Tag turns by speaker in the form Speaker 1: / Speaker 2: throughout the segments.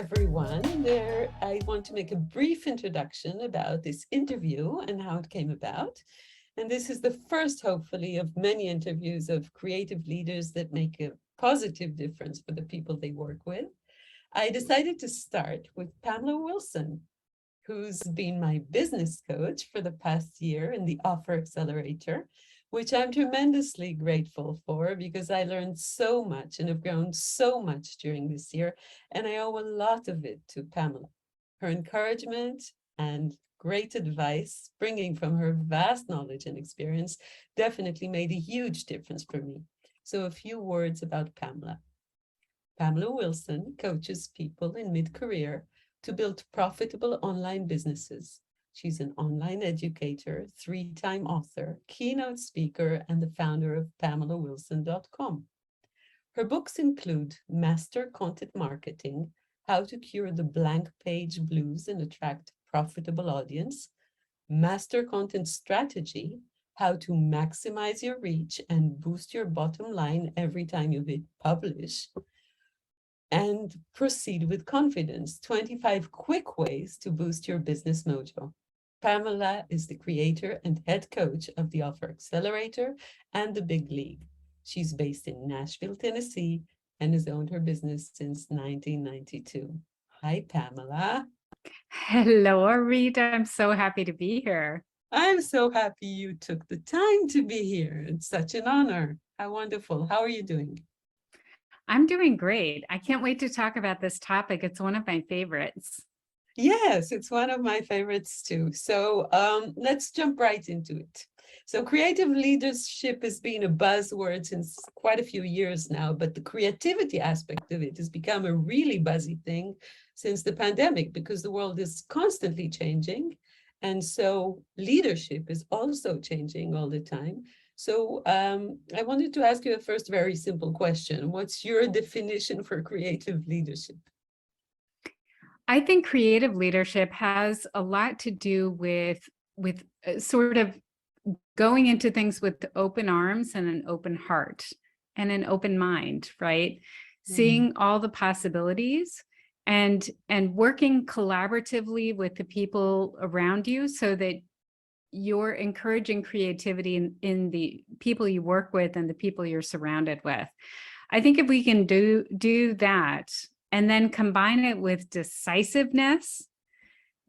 Speaker 1: everyone. I want to make a brief introduction about this interview and how it came about. And this is the first, hopefully, of many interviews of creative leaders that make a positive difference for the people they work with. I decided to start with Pamela Wilson, who's been my business coach for the past year in the Offer Accelerator, which I'm tremendously grateful for because I learned so much and have grown so much during this year, and I owe a lot of it to Pamela. Her encouragement and great advice, bringing from her vast knowledge and experience, definitely made a huge difference for me. So a few words about Pamela. Pamela Wilson coaches people in mid-career to build profitable online businesses. She's an online educator, 3-time author, keynote speaker, and the founder of PamelaWilson.com. Her books include Master Content Marketing, How to Cure the Blank Page Blues and Attract Profitable Audience, Master Content Strategy, How to Maximize Your Reach and Boost Your Bottom Line every time you hit publish, and Proceed with Confidence, 25 quick ways to boost your business mojo. Pamela is the creator and head coach of the Offer Accelerator and the Big League. She's based in Nashville, Tennessee, and has owned her business since 1992. Hi, Pamela.
Speaker 2: Hello, Arita. I'm so happy to be here.
Speaker 1: I'm so happy you took the time to be here. It's such an honor. How wonderful. How are you doing?
Speaker 2: I'm doing great. I can't wait to talk about this topic. It's one of my favorites.
Speaker 1: Yes, it's one of my favorites too. So let's jump right into it. So creative leadership has been a buzzword since quite a few years now, but the creativity aspect of it has become a really buzzy thing since the pandemic because the world is constantly changing. And so leadership is also changing all the time. So I wanted to ask you a first very simple question. What's your definition for creative leadership?
Speaker 2: I think creative leadership has a lot to do with sort of going into things with open arms and an open heart and an open mind, right? Seeing all the possibilities and working collaboratively with the people around you so that you're encouraging creativity in the people you work with and the people you're surrounded with. I think if we can do that and then combine it with decisiveness,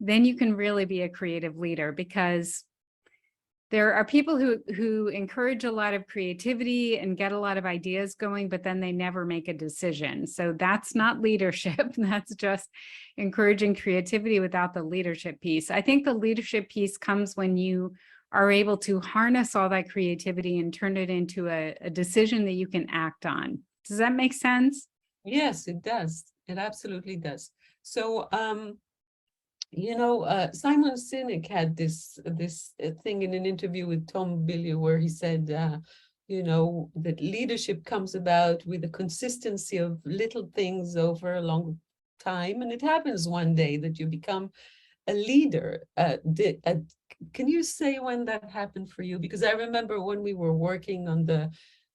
Speaker 2: then you can really be a creative leader, because there are people who encourage a lot of creativity and get a lot of ideas going, but then they never make a decision. So that's not leadership. That's just encouraging creativity without the leadership piece. I think the leadership piece comes when you are able to harness all that creativity and turn it into a decision that you can act on. Does that make sense?
Speaker 1: Yes, it does. It absolutely does. So, Simon Sinek had this thing in an interview with Tom Bilyeu where he said, that leadership comes about with the consistency of little things over a long time. And it happens one day that you become a leader. Can you say when that happened for you? Because I remember when we were working on the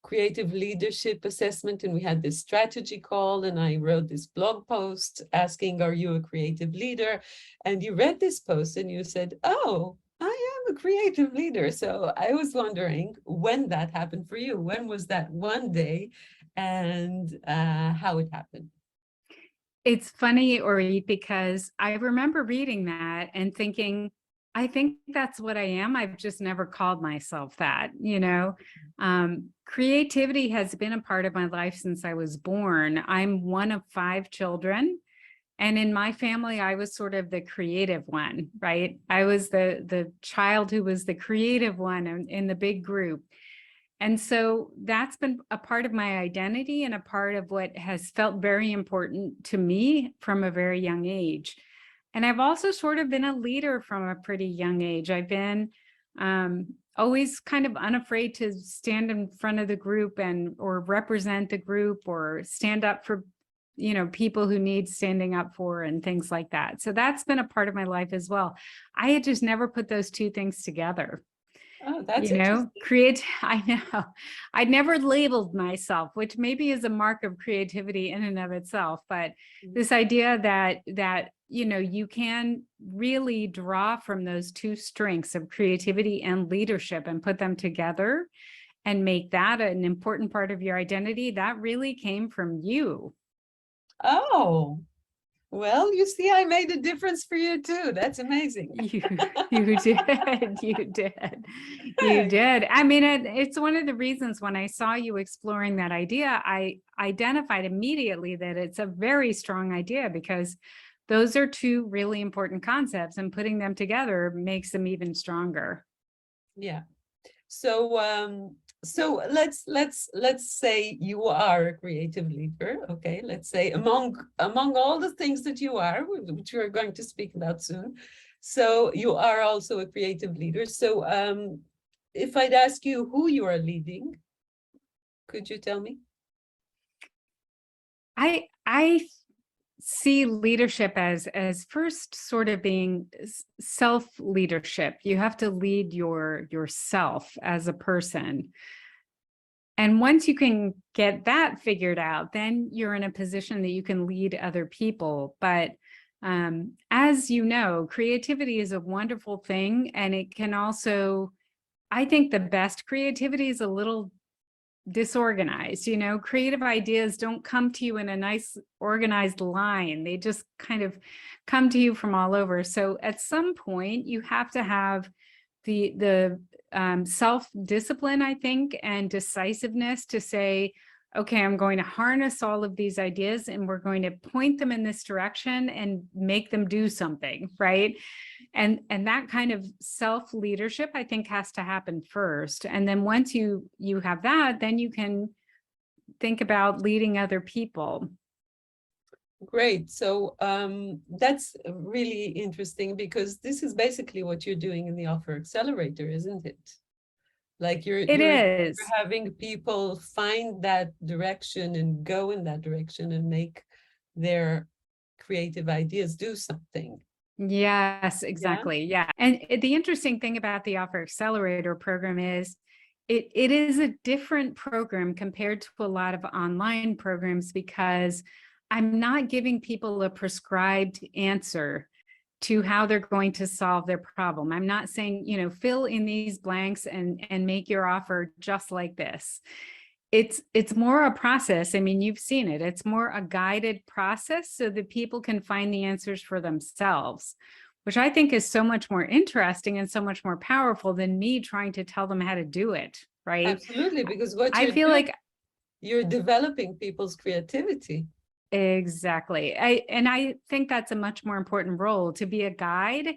Speaker 1: creative leadership assessment and we had this strategy call and I wrote this blog post asking, are you a creative leader? And you read this post and you said, oh, I am a creative leader. So I was wondering when that happened for you. When was that one day and how it happened?
Speaker 2: It's funny, Ori, because I remember reading that and thinking, I think that's what I am. I've just never called myself that, Creativity has been a part of my life since I was born. I'm one of 5 children. And in my family, I was sort of the creative one, right? I was the child who was the creative one in the big group. And so that's been a part of my identity and a part of what has felt very important to me from a very young age. And I've also sort of been a leader from a pretty young age. I've been always kind of unafraid to stand in front of the group or represent the group or stand up for, people who need standing up for and things like that. So that's been a part of my life as well. I had just never put those two things together.
Speaker 1: Oh, that's interesting.
Speaker 2: I know, I'd never labeled myself, which maybe is a mark of creativity in and of itself, but this idea that you can really draw from those two strengths of creativity and leadership and put them together and make that an important part of your identity, that really came from you.
Speaker 1: Oh, well, you see, I made a difference for you too. That's amazing.
Speaker 2: You did, you did, you did. I mean, it's one of the reasons when I saw you exploring that idea, I identified immediately that it's a very strong idea, because those are two really important concepts, and putting them together makes them even stronger.
Speaker 1: Yeah. So so let's say you are a creative leader. Okay, let's say among all the things that you are, which we're going to speak about soon. So you are also a creative leader. So if I'd ask you who you are leading, could you tell me?
Speaker 2: I see leadership as first sort of being self-leadership. You have to lead yourself as a person. And once you can get that figured out, then you're in a position that you can lead other people. But as you know, creativity is a wonderful thing. And it can also, I think the best creativity is a little disorganized. Creative ideas don't come to you in a nice organized line. They just kind of come to you from all over. So at some point you have to have the self-discipline, I think, and decisiveness to say, okay, I'm going to harness all of these ideas and we're going to point them in this direction and make them do something, right? And that kind of self-leadership, I think, has to happen first. And then once you have that, then you can think about leading other people.
Speaker 1: Great. So that's really interesting, because this is basically what you're doing in the Offer Accelerator, isn't it? Like you're having people find that direction and go in that direction and make their creative ideas do something.
Speaker 2: Yes, exactly. Yeah. And the interesting thing about the Offer Accelerator program is it is a different program compared to a lot of online programs, because I'm not giving people a prescribed answer to how they're going to solve their problem. I'm not saying, fill in these blanks and make your offer just like this. It's more a process. I mean, you've seen it. It's more a guided process so that people can find the answers for themselves, which I think is so much more interesting and so much more powerful than me trying to tell them how to do it, right?
Speaker 1: Absolutely, because what
Speaker 2: I feel like
Speaker 1: you're developing people's creativity.
Speaker 2: Exactly. I think that's a much more important role, to be a guide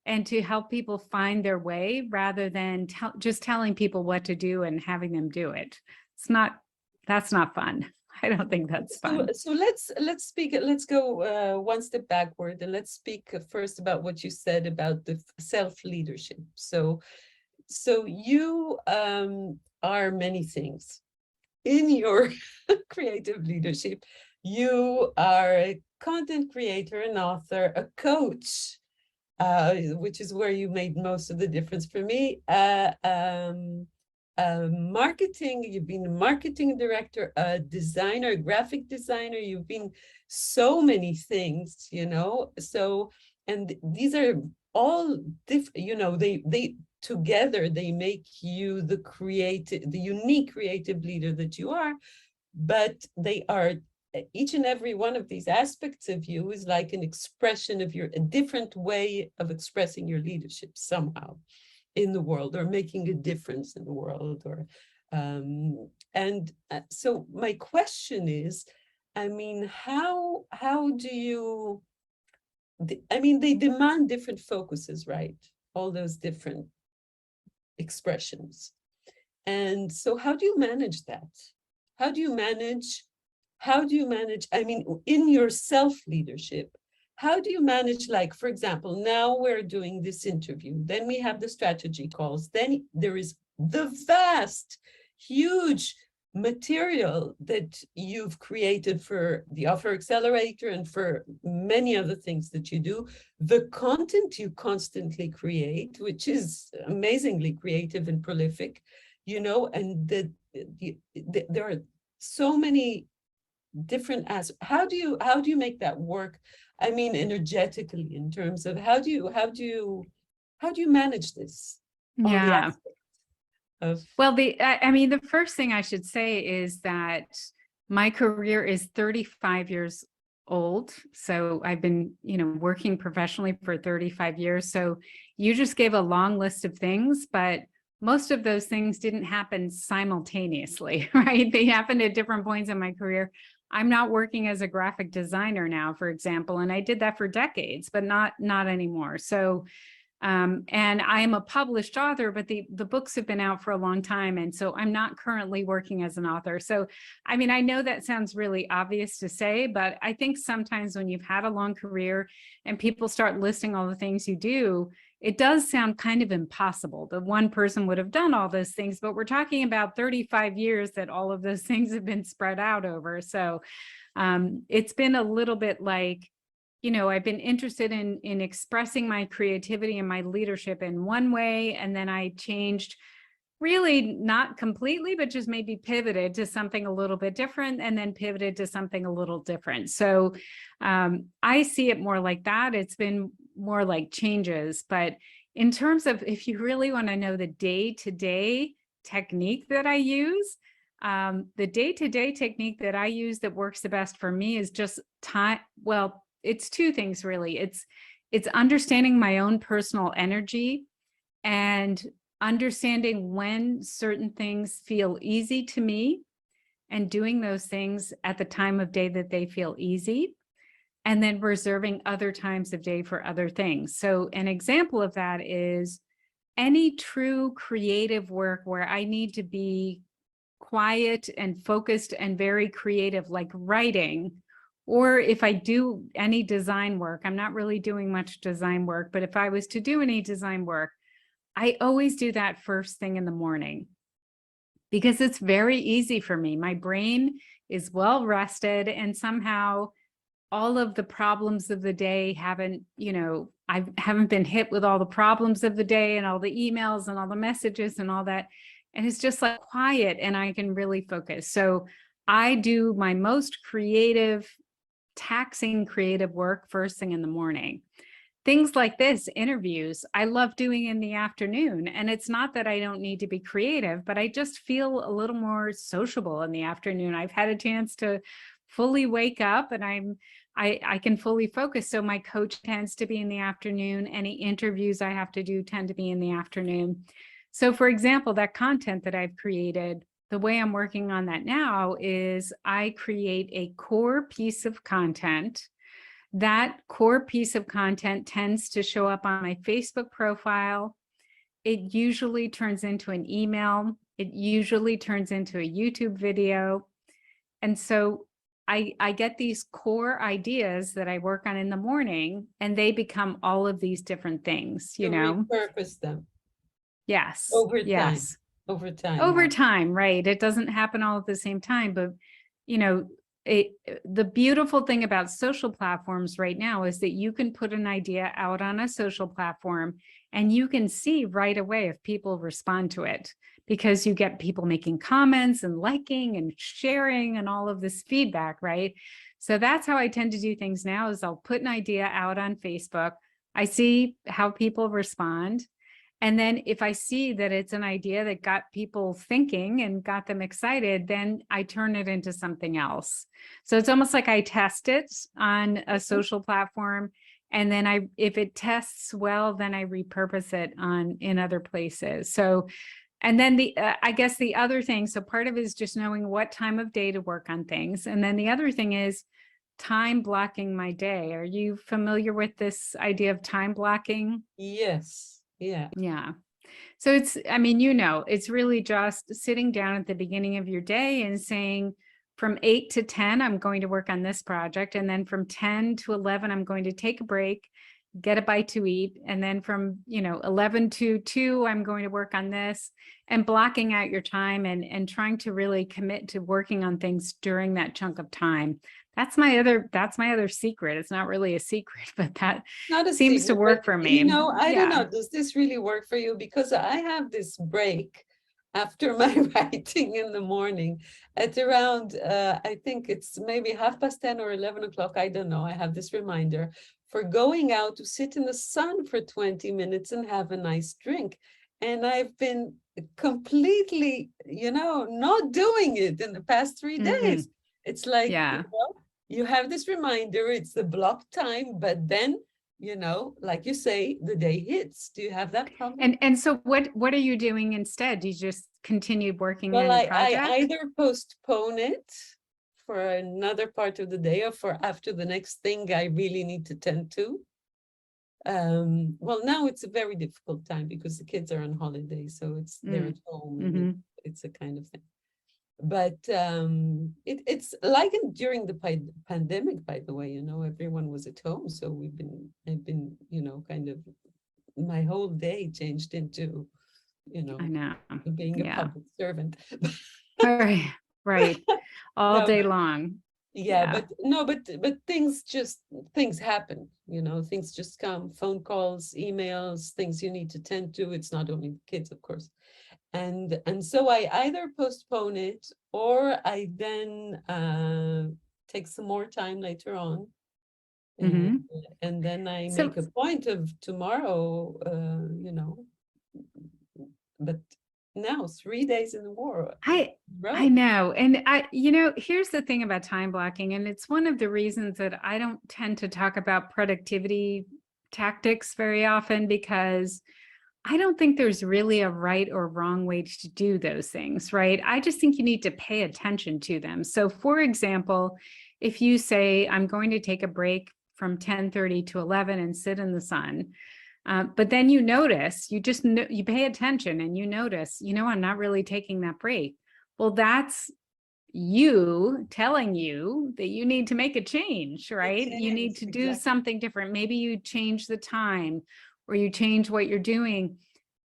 Speaker 2: and to help people find their way, rather than just telling people what to do and having them do it. That's not fun. I don't think that's fun.
Speaker 1: So let's go one step backward, and let's speak first about what you said about the self-leadership. So you are many things in your creative leadership. You are a content creator, an author, a coach, which is where you made most of the difference for me. Marketing, you've been a marketing director, a designer, a graphic designer. You've been so many things, So, and these are all different, they together, they make you the unique creative leader that you are, but they are, each and every one of these aspects of you is like an expression of a different way of expressing your leadership somehow in the world, or making a difference in the world, or so my question is, I mean, how do you, I mean, they demand different focuses, right? All those different expressions. And so how do you manage that? How do you manage, I mean, in your self-leadership, how do you manage, like, for example, now we're doing this interview, then we have the strategy calls, then there is the vast, huge material that you've created for the Offer Accelerator and for many other things that you do, the content you constantly create, which is amazingly creative and prolific, you know, and there are so many different aspects. How do you make that work? I mean, energetically, in terms of how do you manage this? All the
Speaker 2: Yeah.
Speaker 1: aspects of
Speaker 2: Well, I mean, the first thing I should say is that my career is 35 years old. So I've been, working professionally for 35 years. So you just gave a long list of things, but most of those things didn't happen simultaneously, right? They happened at different points in my career. I'm not working as a graphic designer now, for example, and I did that for decades, but not anymore. So and I am a published author, but the books have been out for a long time. And so I'm not currently working as an author. So, I mean, I know that sounds really obvious to say, but I think sometimes when you've had a long career and people start listing all the things you do, it does sound kind of impossible that one person would have done all those things, but we're talking about 35 years that all of those things have been spread out over. So it's been a little bit like, I've been interested in expressing my creativity and my leadership in one way, and then I changed, really not completely, but just maybe pivoted to something a little bit different, and then pivoted to something a little different. So I see it more like that. It's been more like changes. But in terms of, if you really want to know the day-to-day technique that I use, the day-to-day technique that I use that works the best for me is just time. Well, it's two things really. It's understanding my own personal energy and understanding when certain things feel easy to me and doing those things at the time of day that they feel easy, and then reserving other times of day for other things. So an example of that is any true creative work where I need to be quiet and focused and very creative, like writing. Or if I do any design work, I'm not really doing much design work, but if I was to do any design work, I always do that first thing in the morning because it's very easy for me. My brain is well rested, and somehow all of the problems of the day haven't, I haven't been hit with all the problems of the day and all the emails and all the messages and all that. And it's just like quiet, and I can really focus. So I do my most taxing creative work first thing in the morning. Things like this, interviews, I love doing in the afternoon. And it's not that I don't need to be creative, but I just feel a little more sociable in the afternoon. I've had a chance to fully wake up, and I can fully focus. So my coach tends to be in the afternoon. Any interviews I have to do tend to be in the afternoon. So for example, that content that I've created, the way I'm working on that now is I create a core piece of content. That core piece of content tends to show up on my Facebook profile. It usually turns into an email. It usually turns into a YouTube video. And so I get these core ideas that I work on in the morning, and they become all of these different things,
Speaker 1: repurpose them.
Speaker 2: Yes.
Speaker 1: Over time.
Speaker 2: Yes.
Speaker 1: Over time.
Speaker 2: Over time, right? It doesn't happen all at the same time, but the beautiful thing about social platforms right now is that you can put an idea out on a social platform and you can see right away if people respond to it, because you get people making comments and liking and sharing and all of this feedback, right? So that's how I tend to do things now, is I'll put an idea out on Facebook. I see how people respond. And then if I see that it's an idea that got people thinking and got them excited, then I turn it into something else. So it's almost like I test it on a social platform. And then if it tests well, then I repurpose it in other places. So, and then I guess the other thing, so part of it is just knowing what time of day to work on things. And then the other thing is time blocking my day. Are you familiar with this idea of time blocking?
Speaker 1: Yes. Yeah.
Speaker 2: Yeah. So it's really just sitting down at the beginning of your day and saying, from 8 to 10, I'm going to work on this project. And then from 10 to 11, I'm going to take a break. get a bite to eat. And then from, 11 to 2, I'm going to work on this, and blocking out your time and trying to really commit to working on things during that chunk of time. That's my other secret. It's not really a secret, but that
Speaker 1: Not a
Speaker 2: seems to
Speaker 1: secret,
Speaker 2: work
Speaker 1: but
Speaker 2: for me.
Speaker 1: I don't know, does this really work for you? Because I have this break after my writing in the morning at around, I think it's maybe 10:30 or 11 o'clock. I don't know. I have this reminder for going out to sit in the sun for 20 minutes and have a nice drink. And I've been completely, not doing it in the past 3 days. It's like,
Speaker 2: Yeah.
Speaker 1: you have this reminder, it's the block time, but then, like you say, the day hits. Do you have that problem?
Speaker 2: And so what are you doing instead? Do you just continue working on
Speaker 1: Well,
Speaker 2: your
Speaker 1: I
Speaker 2: project?
Speaker 1: either postpone it for another part of the day or for after the next thing I really need to tend to. Well, now it's a very difficult time because the kids are on holiday, so they're at home and it's a kind of thing. But it's like during the pandemic, by the way, everyone was at home, so I've been, kind of my whole day changed into,
Speaker 2: I know.
Speaker 1: being a
Speaker 2: Yeah.
Speaker 1: public servant.
Speaker 2: Right. All
Speaker 1: No,
Speaker 2: day long.
Speaker 1: yeah, but no, but things happen, things just come, phone calls, emails, things you need to tend to. It's not only the kids, of course. And so I either postpone it or I then take some more time later on. And then I
Speaker 2: So
Speaker 1: make a point of tomorrow, but now 3 days in a row.
Speaker 2: I know. And here's the thing about time blocking, and it's one of the reasons that I don't tend to talk about productivity tactics very often, because I don't think there's really a right or wrong way to do those things, right? I just think you need to pay attention to them. So for example, if you say, I'm going to take a break from 10:30 to 11 and sit in the sun, but then you notice, you pay attention and you notice, I'm not really taking that break. Well, that's you telling you that you need to make a change, right? You need to do something different. Maybe you change the time or you change what you're doing.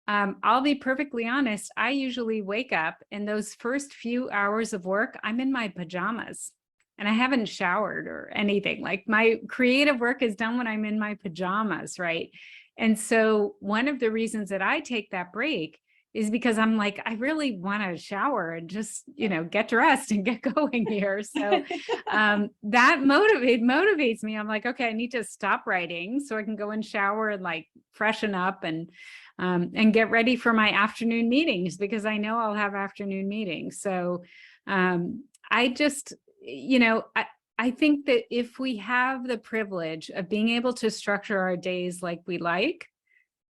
Speaker 2: I'll be perfectly honest. I usually wake up and those first few hours of work, I'm in my pajamas and I haven't showered or anything. Like my creative work is done when I'm in my pajamas, right? And so one of the reasons that I take that break is because I'm like, I really want to shower and just, get dressed and get going here. So that motivates me. I'm like, okay, I need to stop writing so I can go and shower and like freshen up and get ready for my afternoon meetings, because I know I'll have afternoon meetings. So I just, I think that if we have the privilege of being able to structure our days like we like,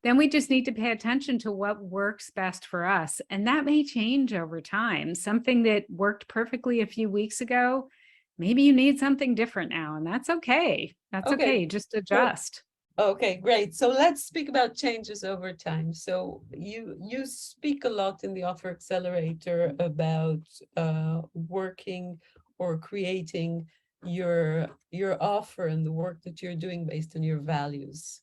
Speaker 2: then we just need to pay attention to what works best for us. And that may change over time. Something that worked perfectly a few weeks ago, maybe you need something different now, and that's okay. That's okay. Just adjust.
Speaker 1: Okay, great. So let's speak about changes over time. So you speak a lot in the Offer Accelerator about working or creating your offer and the work that you're doing based on your values.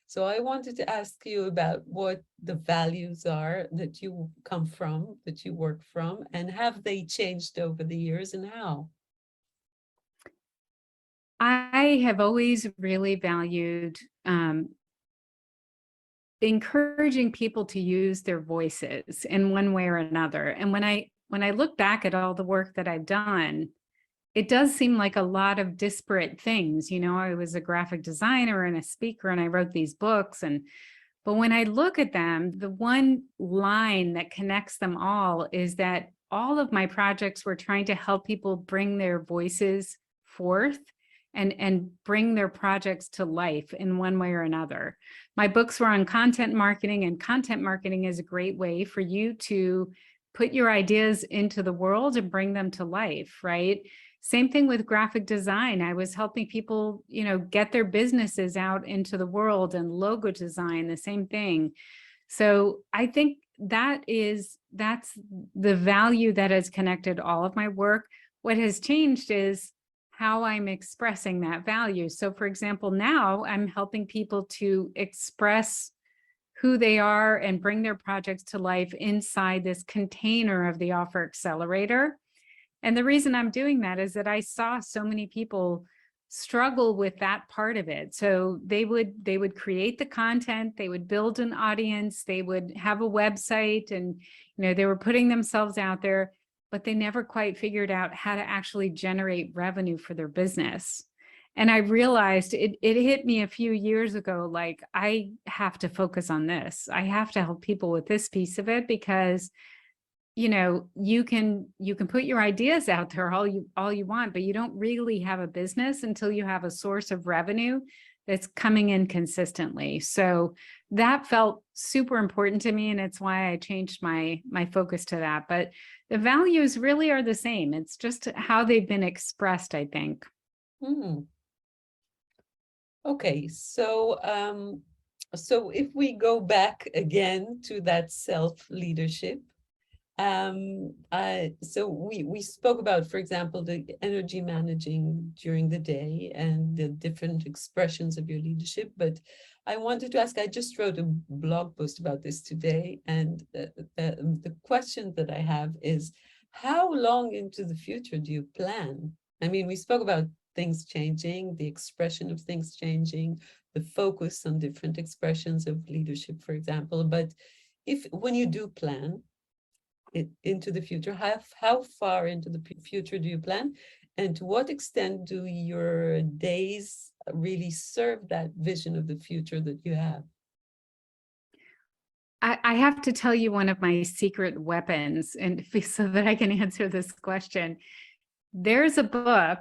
Speaker 1: So I wanted to ask you about what the values are that you come from, that you work from, and have they changed over the years, and how?
Speaker 2: I have always really valued encouraging people to use their voices in one way or another. And when I look back at all the work that I've done, it does seem like a lot of disparate things. I was a graphic designer and a speaker and I wrote these books. But when I look at them, the one line that connects them all is that all of my projects were trying to help people bring their voices forth and bring their projects to life in one way or another. My books were on content marketing, and content marketing is a great way for you to put your ideas into the world and bring them to life, right? Same thing with graphic design. I was helping people, get their businesses out into the world, and logo design, the same thing. So I think that's the value that has connected all of my work. What has changed is how I'm expressing that value. So for example, now I'm helping people to express who they are and bring their projects to life inside this container of the Offer Accelerator. And the reason I'm doing that is that I saw so many people struggle with that part of it. So they would create the content, they would build an audience, they would have a website, and they were putting themselves out there, but they never quite figured out how to actually generate revenue for their business. And I realized it hit me a few years ago, like, I have to focus on this. I have to help people with this piece of it, because you can put your ideas out there all you want, but you don't really have a business until you have a source of revenue that's coming in consistently. So that felt super important to me, and it's why I changed my focus to that. But the values really are the same. It's just how they've been expressed, I think.
Speaker 1: Okay, so so if we go back again to that self-leadership, so we spoke about, for example, the energy managing during the day and the different expressions of your leadership. But I wanted to ask, I just wrote a blog post about this today, and the question that I have is, how long into the future do you plan? I mean, we spoke about things changing, the expression of things changing, the focus on different expressions of leadership, for example. But when you do plan into the future, how far into the future do you plan? And to what extent do your days really serve that vision of the future that you have?
Speaker 2: I have to tell you one of my secret weapons, and so that I can answer this question. There's a book,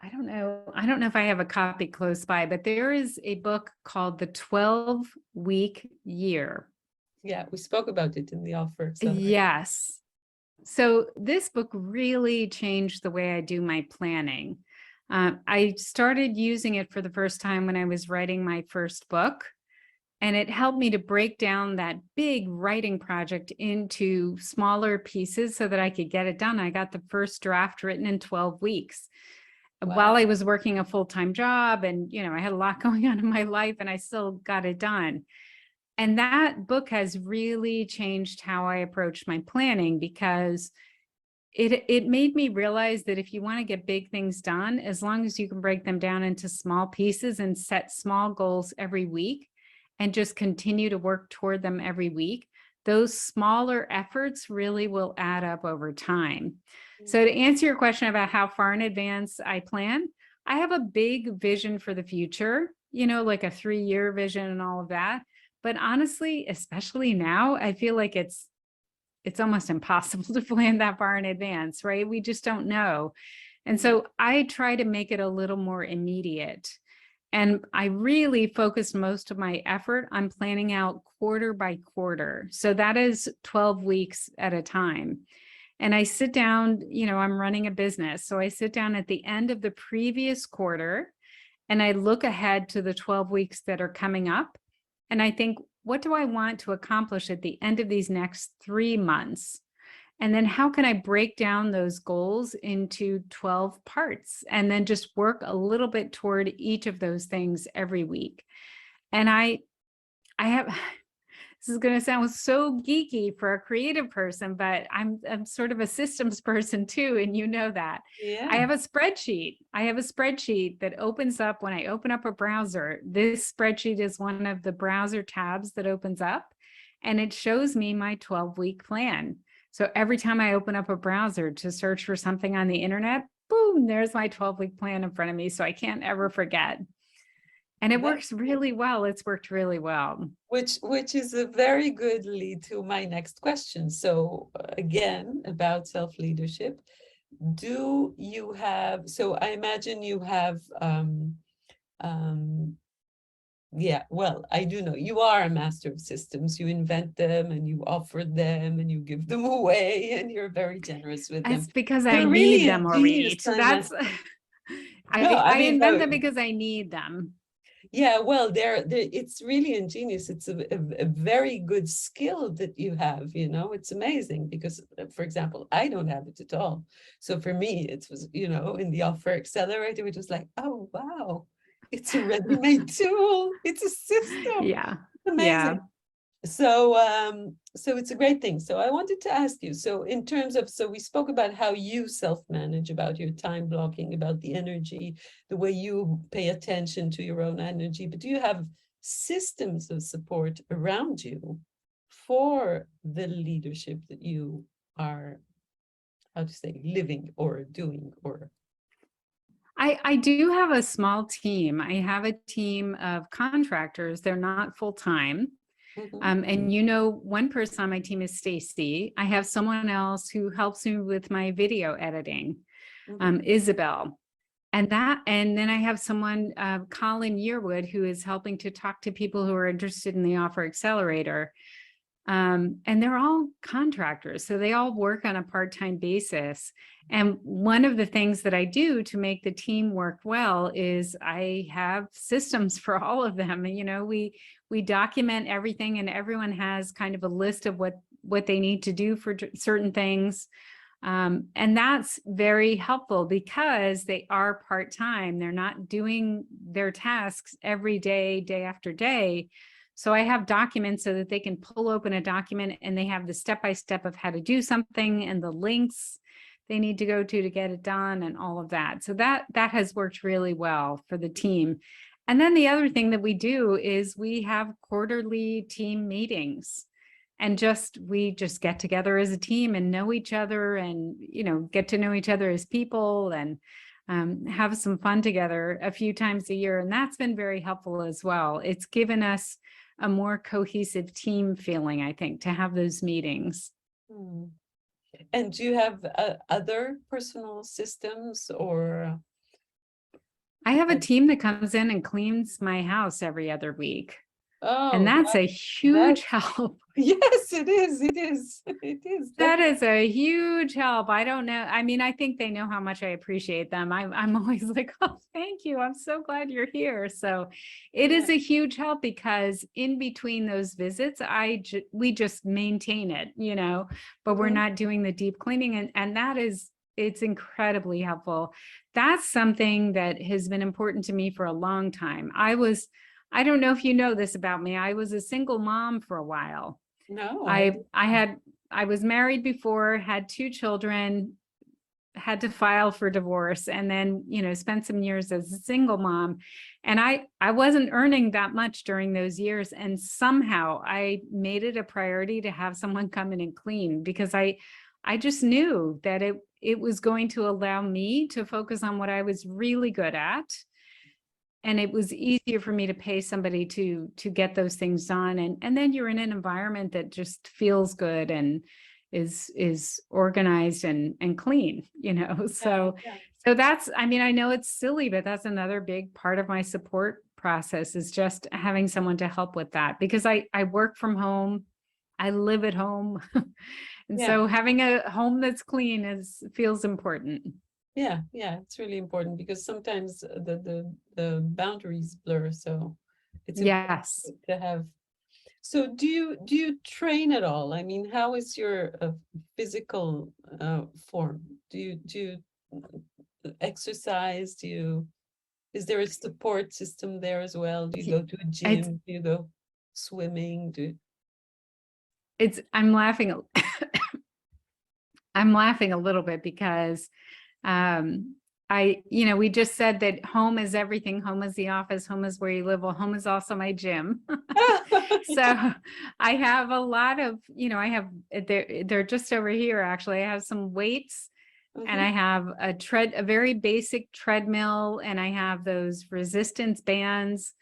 Speaker 2: I don't know if I have a copy close by, but there is a book called The 12-Week Year.
Speaker 1: Yeah, we spoke about it in the Offer Accelerator.
Speaker 2: Yes. So this book really changed the way I do my planning. I started using it for the first time when I was writing my first book, and it helped me to break down that big writing project into smaller pieces so that I could get it done. I got the first draft written in 12 weeks. Wow. While I was working a full-time job, and I had a lot going on in my life, and I still got it done. And that book has really changed how I approach my planning, because it made me realize that if you want to get big things done, as long as you can break them down into small pieces and set small goals every week and just continue to work toward them every week, those smaller efforts really will add up over time. So to answer your question about how far in advance I plan, I have a big vision for the future, like a 3-year vision and all of that. But honestly, especially now, I feel like it's almost impossible to plan that far in advance, right? We just don't know. And so I try to make it a little more immediate. And I really focus most of my effort on planning out quarter by quarter. So that is 12 weeks at a time. And I sit down, I'm running a business. So I sit down at the end of the previous quarter and I look ahead to the 12 weeks that are coming up. And I think, what do I want to accomplish at the end of these next 3 months? And then how can I break down those goals into 12 parts and then just work a little bit toward each of those things every week? And I have, this is going to sound so geeky for a creative person, but I'm sort of a systems person too, and you know that. Yeah. I have a spreadsheet. That opens up when I open up a browser. This spreadsheet is one of the browser tabs that opens up, and it shows me my 12-week plan. So every time I open up a browser to search for something on the internet, boom, there's my 12-week plan in front of me, so I can't ever forget. And it works really well. It's worked really well.
Speaker 1: Which is a very good lead to my next question. So again, about self-leadership, do you have, so I imagine you have, yeah, well, I do know you are a master of systems. You invent them and you offer them and you give them away and you're very generous with them.
Speaker 2: That's because I need them, Maureen. That's, I invent them because I need them.
Speaker 1: Yeah, well, it's really ingenious. It's a very good skill that you have, you know, it's amazing because, for example, I don't have it at all. So for me, it was, you know, in the offer accelerator, it was like, oh, wow, it's a ready-made tool. It's a system.
Speaker 2: Yeah. Yeah.
Speaker 1: Amazing. So it's a great thing. So I wanted to ask you, so in terms of, so we spoke about how you self-manage, about your time blocking, about the energy, the way you pay attention to your own energy, but do you have systems of support around you for the leadership that you are, how to say, living or doing or?
Speaker 2: I do have a small team. I have a team of contractors. They're not full-time.
Speaker 1: Mhm,
Speaker 2: And you know, one person on my team is Stacy. I have someone else who helps me with my video editing,
Speaker 1: mhm,
Speaker 2: Isabel. And then I have someone, Colin Yearwood, who is helping to talk to people who are interested in the offer accelerator. And they're all contractors, so they all work on a part-time basis. And one of the things that I do to make the team work well is I have systems for all of them. And, you know, we document everything, and everyone has kind of a list of what they need to do for certain things. And that's very helpful because they are part-time. They're not doing their tasks every day, day after day. So I have documents so that they can pull open a document and they have the step-by-step of how to do something and the links they need to go to get it done and all of that. So that has worked really well for the team. And then the other thing that we do is we have quarterly team meetings, and we just get together as a team and know each other, and, you know, get to know each other as people, and have some fun together a few times a year. And that's been very helpful as well. It's given us a more cohesive team feeling, I think, to have those meetings.
Speaker 1: hmm. And do you have other personal systems or?
Speaker 2: I have a team that comes in and cleans my house every other week. And
Speaker 1: Oh,
Speaker 2: that's a
Speaker 1: that,
Speaker 2: huge help.
Speaker 1: yes, it is. It is. It is.
Speaker 2: That is a huge help. I don't know. I mean, I think they know how much I appreciate them. I'm always like, oh, thank you. I'm so glad you're here. So it
Speaker 1: Yeah.
Speaker 2: is a huge help because in between those visits, we just maintain it, you know, but we're
Speaker 1: Mhm.
Speaker 2: not doing the deep cleaning. And it's incredibly helpful. That's something that has been important to me for a long time. I don't know if you know this about me. I was a single mom for a while.
Speaker 1: No,
Speaker 2: I was married before, had 2 children, had to file for divorce, and then, you know, spent some years as a single mom. And I wasn't earning that much during those years. And somehow I made it a priority to have someone come in and clean, because I just knew that it was going to allow me to focus on what I was really good at. And it was easier for me to pay somebody to get those things done. And then you're in an environment that just feels good and is organized and clean, you know.
Speaker 1: yeah,
Speaker 2: So
Speaker 1: yeah.
Speaker 2: that's, I mean, I know it's silly, but that's another big part of my support process, is just having someone to help with that, because I work from home, I live at home. And
Speaker 1: Yeah,
Speaker 2: so having a home that's clean feels important.
Speaker 1: yeah, yeah. It's really important because sometimes the boundaries blur. So it's important
Speaker 2: Yes.
Speaker 1: to have. So do you train at all? I mean, how is your physical form? Do you exercise? Is there a support system there as well? Do you go to a
Speaker 2: It's
Speaker 1: gym? Do you go swimming?
Speaker 2: I'm laughing. I'm laughing a little bit because you know, we just said that home is everything. Home is the office. Home is where you live. Well, home is also my gym. So I have a lot of, you know, they're just over here. Actually, I have some weights, and
Speaker 1: Mhm.
Speaker 2: I have a very basic treadmill, and I have those resistance bands.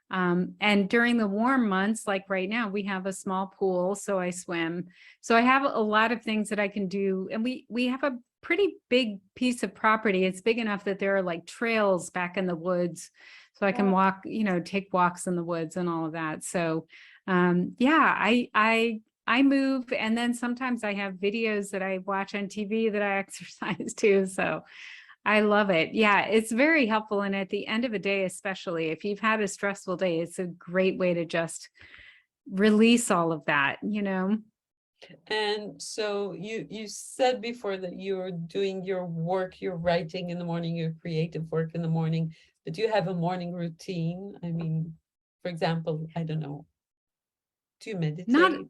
Speaker 2: And during the warm months, like right now, we have a small pool, so I swim. So I have a lot of things that I can do. And we have a pretty big piece of property. It's big enough that there are like trails back in the woods. So I can
Speaker 1: Oh,
Speaker 2: walk, you know, take walks in the woods and all of that. So yeah, I move, and then sometimes I have videos that I watch on TV that I exercise too. So I love it. Yeah, it's very helpful. And at the end of a day, especially if you've had a stressful day, it's a great way to just release all of that, you know?
Speaker 1: And so you said before that you're doing your work, your writing in the morning, your creative work in the morning, but do you have a morning routine? I mean, for example, I don't know, do you
Speaker 2: Not,
Speaker 1: meditate?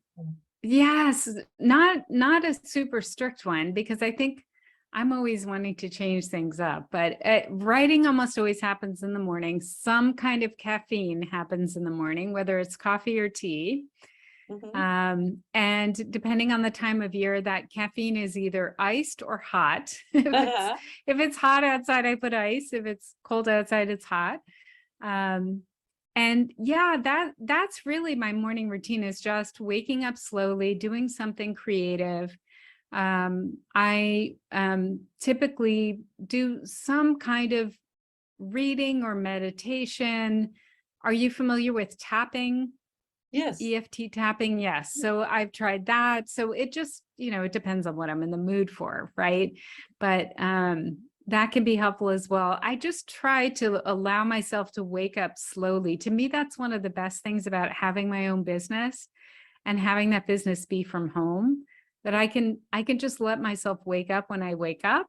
Speaker 2: yes, not a super strict one, because I think I'm always wanting to change things up, but writing almost always happens in the morning. Some kind of caffeine happens in the morning, whether it's coffee or tea.
Speaker 1: Mhm.
Speaker 2: And depending on the time of year, that caffeine is either iced or hot. If it's hot outside, I put ice. If it's cold outside, it's hot. Um, and yeah, that's really my morning routine, is just waking up slowly, doing something creative. I typically do some kind of reading or meditation. Are you familiar with tapping?
Speaker 1: Yes.
Speaker 2: EFT tapping? Yes. So I've tried that. So it just, it depends on what I'm in the mood for, right? But that can be helpful as well. I just try to allow myself to wake up slowly. To me, that's one of the best things about having my own business and having that business be from home, that I can just let myself wake up when I wake up.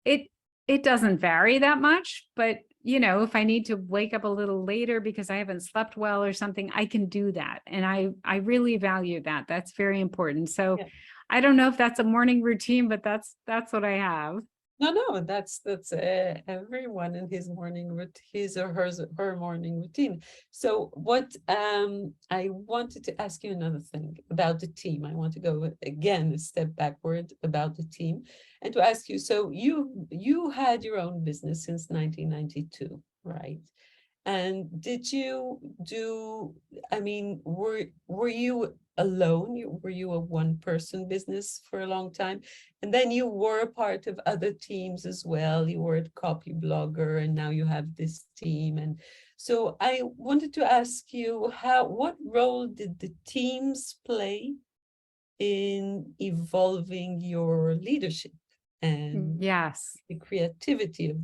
Speaker 2: It it doesn't vary that much, but if I need to wake up a little later because I haven't slept well or something, I can do that. And I really value that. That's very important. So
Speaker 1: Yeah.
Speaker 2: I don't know if that's a morning routine, but that's what I have.
Speaker 1: No, that's everyone in his morning his or her morning routine. So what I wanted to ask you another thing about the team. I want to go again a step backward about the team and to ask you, so you had your own business since 1992, right? And did you do, I mean, were you alone? Were you a one-person business for a long time? And then you were part of other teams as well. You were a copy blogger, and now you have this team. And so I wanted to ask you, what role did the teams play in evolving your leadership and
Speaker 2: Yes,
Speaker 1: the creativity of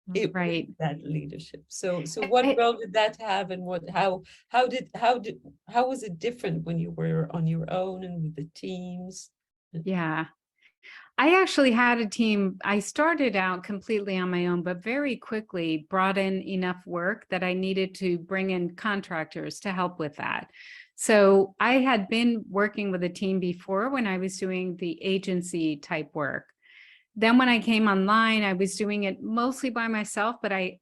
Speaker 1: with
Speaker 2: right.
Speaker 1: that leadership? So what role did that have, and how was it different when you were on your own and with the teams?
Speaker 2: Yeah. I actually had a team. I started out completely on my own, but very quickly brought in enough work that I needed to bring in contractors to help with that. So I had been working with a team before when I was doing the agency type work. Then when I came online, I was doing it mostly by myself, but I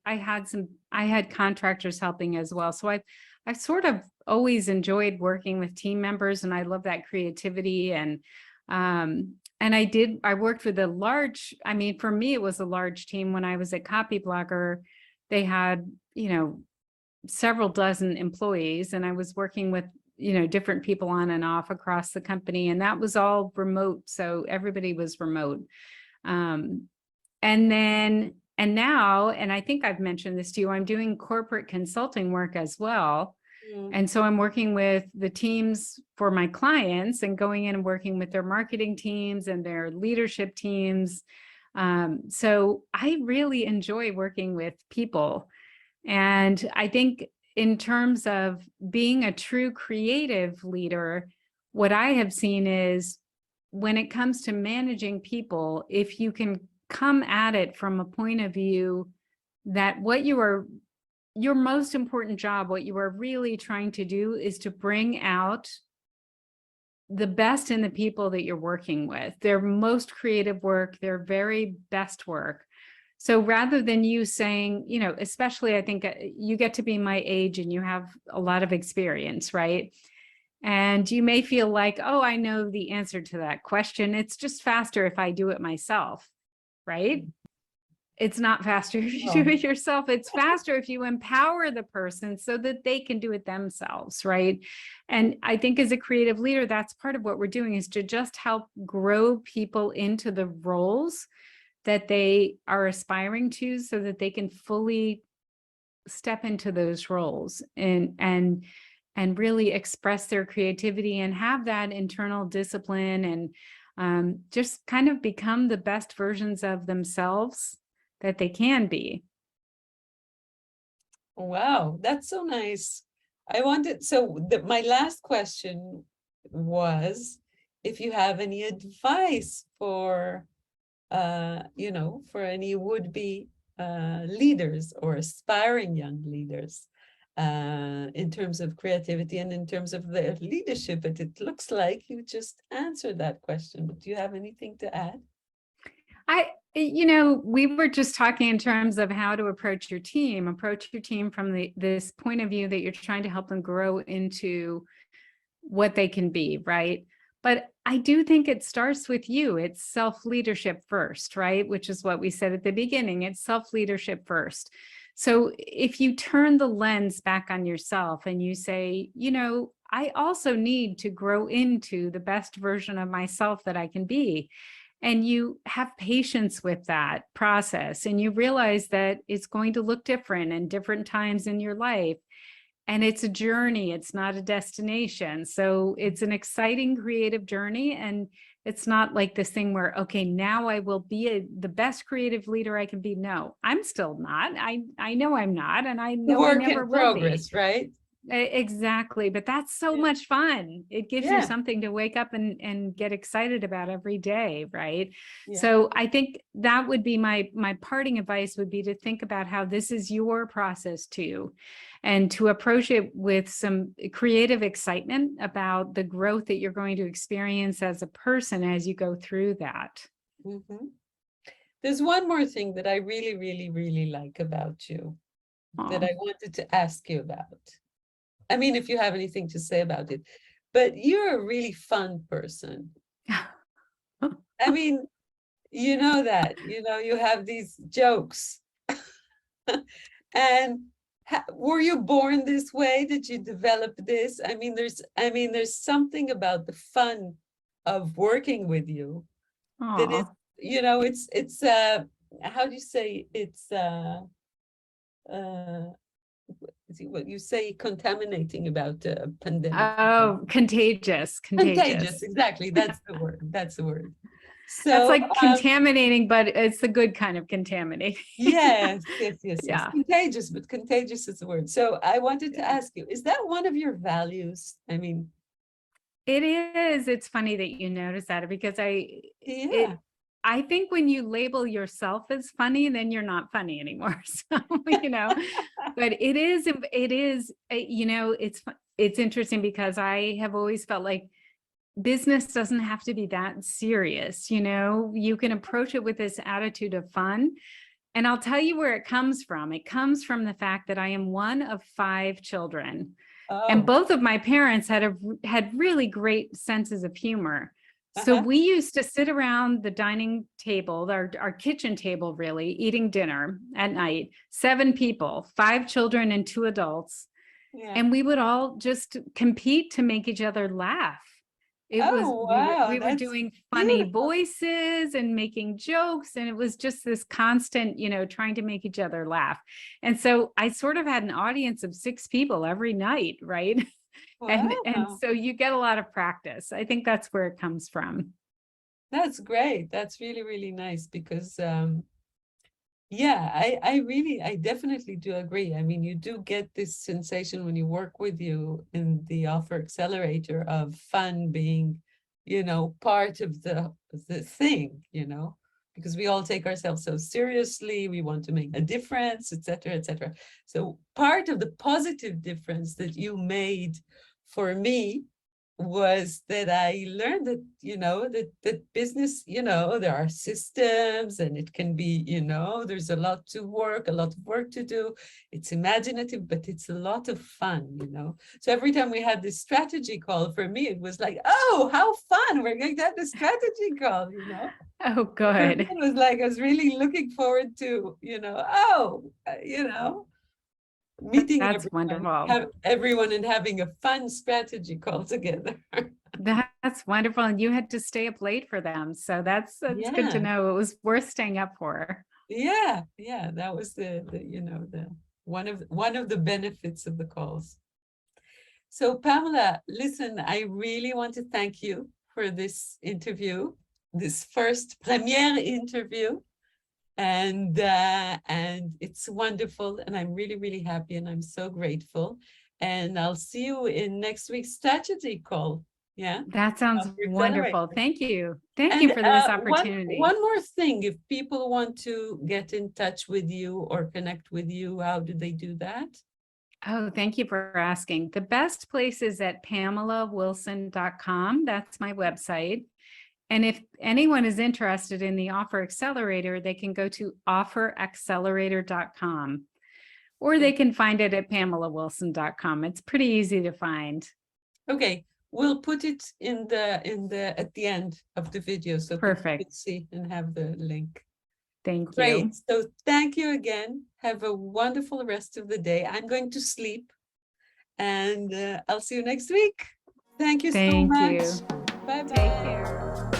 Speaker 2: had contractors helping as well. So I sort of always enjoyed working with team members, and I love that creativity. And I worked with a large, I mean, for me, it was a large team. When I was at Copy Blogger, they had, several dozen employees, and I was working with, different people on and off across the company, and that was all remote. So everybody was remote. Um, and now, and I think I've mentioned this to you, I'm doing corporate consulting work as well.
Speaker 1: Mm.
Speaker 2: And so I'm working with the teams for my clients and going in and working with their marketing teams and their leadership teams. So I really enjoy working with people. And I think in terms of being a true creative leader, what I have seen is when it comes to managing people, if you can come at it from a point of view that your most important job, what you are really trying to do is to bring out the best in the people that you're working with, their most creative work, their very best work. So rather than you saying, especially I think you get to be my age and you have a lot of experience, right? And you may feel like, oh, I know the answer to that question. It's just faster if I do it myself, right? It's not faster if you do
Speaker 1: Oh,
Speaker 2: it yourself. It's faster if you empower the person so that they can do it themselves, right? And I think as a creative leader, that's part of what we're doing, is to just help grow people into the roles that they are aspiring to so that they can fully step into those roles and really express their creativity and have that internal discipline just kind of become the best versions of themselves that they can be.
Speaker 1: Wow, that's so nice. My last question was if you have any advice for, for any would-be leaders or aspiring young leaders in terms of creativity and in terms of their leadership. But it looks like you just answered that question, but do you have anything to add?
Speaker 2: We were just talking in terms of how to approach your team from this point of view that you're trying to help them grow into what they can be, right? But I do think it starts with you. It's self-leadership first, right? Which is what we said at the beginning. It's self-leadership first. So if you turn the lens back on yourself and you say, I also need to grow into the best version of myself that I can be. And you have patience with that process and you realize that it's going to look different in different times in your life. And it's a journey, it's not a destination. So it's an exciting creative journey. And it's not like this thing where, okay, now I will be the best creative leader I can be. No, I'm still not. I know I'm not, and I know I never will be.
Speaker 1: Progress, right?
Speaker 2: Exactly. But that's so much fun. It gives you
Speaker 1: Yeah.
Speaker 2: something to wake up and get excited about every day, right?
Speaker 1: Yeah.
Speaker 2: So I think that would be my parting advice would be to think about how this is your process too, and to approach it with some creative excitement about the growth that you're going to experience as a person as you go through that.
Speaker 1: Mm-hmm. There's one more thing that I really, really, really like about you that I wanted to ask you about. I mean, if you have anything to say about it, but you're a really fun person. I mean, you know that, you have these jokes. And were you born this way? Did you develop this? I mean, there's something about the fun of working with you that is, it's how do you say it's what you say contaminating about pandemic.
Speaker 2: Oh, contagious.
Speaker 1: Contagious, exactly. That's the word. That's the word. So
Speaker 2: that's like contaminating, but it's the good kind of contaminating.
Speaker 1: yes.
Speaker 2: Yeah.
Speaker 1: Contagious, but contagious is the word. So I wanted to ask you, is that one of your values? I mean,
Speaker 2: it is. It's funny that you notice that because I think when you label yourself as funny, then you're not funny anymore. So, but it is, it's interesting because I have always felt like business doesn't have to be that serious. You can approach it with this attitude of fun. And I'll tell you where it comes from. It comes from the fact that I am one of 5 children. And both of my parents had really great senses of humor. So we used to sit around the dining table, our kitchen table, really, eating dinner at night, 7 people, 5 children and 2 adults. Yeah. And we would all just compete to make each other laugh. We were doing funny voices and making jokes. And it was just this constant, trying to make each other laugh. And so I sort of had an audience of 6 people every night, right? Wow. And so you get a lot of practice. I think that's where it comes from.
Speaker 1: That's great. That's really, really nice because, I definitely do agree. I mean, you do get this sensation when you work with you in the Offer Accelerator of fun being, part of the thing, because we all take ourselves so seriously. We want to make a difference, et cetera, et cetera. So part of the positive difference that you made for me was that I learned that, that business, there are systems and it can be, there's a lot of work to do. It's imaginative, but it's a lot of fun, So every time we had this strategy call, for me, it was like, oh, how fun, we're going to have the strategy call,
Speaker 2: Oh, good.
Speaker 1: It was like, I was really looking forward to, meeting everyone and having a fun strategy call together.
Speaker 2: That's wonderful. And you had to stay up late for them. So that's good to know. It was worth staying up for.
Speaker 1: Yeah. That was the one of the benefits of the calls. So Pamela, listen, I really want to thank you for this interview. this first premiere interview. And it's wonderful. And I'm really, really happy. And I'm so grateful. And I'll see you in next week's strategy call. Yeah.
Speaker 2: That sounds wonderful.
Speaker 1: Accelerator.
Speaker 2: Thank you. Thank
Speaker 1: And
Speaker 2: you for this opportunity.
Speaker 1: one more thing, if people want to get in touch with you or connect with you, how do they do that?
Speaker 2: Oh, thank you for asking. The best place is at PamelaWilson.com. That's my website. And if anyone is interested in the Offer Accelerator, they can go to offeraccelerator.com, or they can find it at PamelaWilson.com. It's pretty easy to find.
Speaker 1: Okay, we'll put it in the at the end of the video so people
Speaker 2: Perfect.
Speaker 1: can see and have the link.
Speaker 2: Thank you.
Speaker 1: Great. So thank you again. Have a wonderful rest of the day. I'm going to sleep, and I'll see you next week. Thank you so much.
Speaker 2: Thank you.
Speaker 1: Bye bye.
Speaker 2: Take care.